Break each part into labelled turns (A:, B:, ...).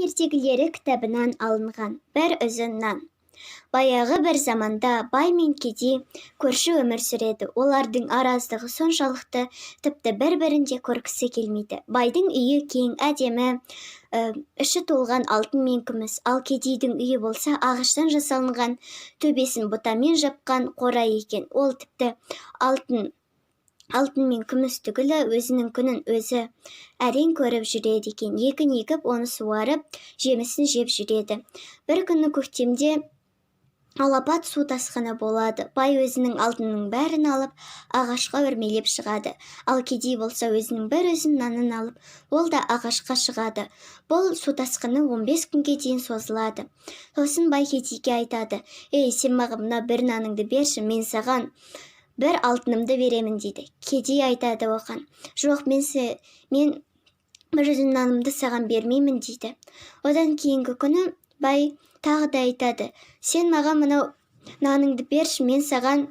A: ертегілері кітабынан алынған бір үзін нан. Баяғы бір заманда бай мен кедей көрші өмір сүреді. Олардың араздығы соншалықты, тіпті бір-бірінде көргісі келмейді. Байдың үйі кең, әдемі, іші толған алтын мен күміс, ал кедейдің үйі болса ағаштан жасалынған, төбесін бұтамен жапқан қора екен. Ол тіпті алтын мен күміс түгілі өзінің күнін өзі әрең көріп жүреді екен. Егін егіп, оны суарып, жемісін жеп жүреді. Bir күні көктемде алапат су тасқыны болады. Бай өзінің алтынының бәрін алып, ағашқа өрмелеп шығады. Ал кедей болса өзінің бір үзін нанын алып, ол да ағашқа шығады. Бұл су тасқыны 15 күнге дейін созылады. Сосын бай кедейге айтады: «Ей, сен маған мына бір наныңды берші, мен саған бір алтынымды беремін» дейді. Кедей айтады оған: «Жоқ, мен бір үзін нанымды саған бермеймін» дейді. Одан кейінгі күні бай тағы да айтады: «Сен маған мынау наныңды берші, мен саған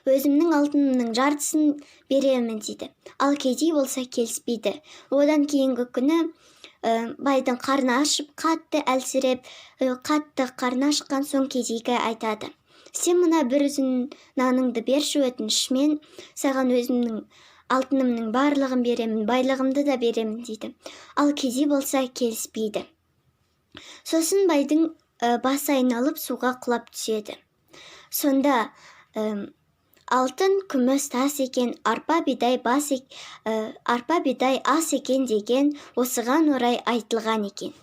A: өзімнің алтынымның жартысын беремін» дейді. Ал кедей болса келіспейді. Одан кейінгі күні байдың қарны ашып, қатты әлсіреп, қатты қарны ашқан соң кедейге айтады: «Сен мына бір үзін наныңды берші өтініш, мен саған өзімнің алтынымның барлығын беремін, байлығымды да беремін» дейді. Ал кедей болса келіспейді. Сосын байдың басы айналып суға құлап түседі. Сонда алтын, күміс тас екен, арпа бидай ас екен деген осыған орай айтылған екен.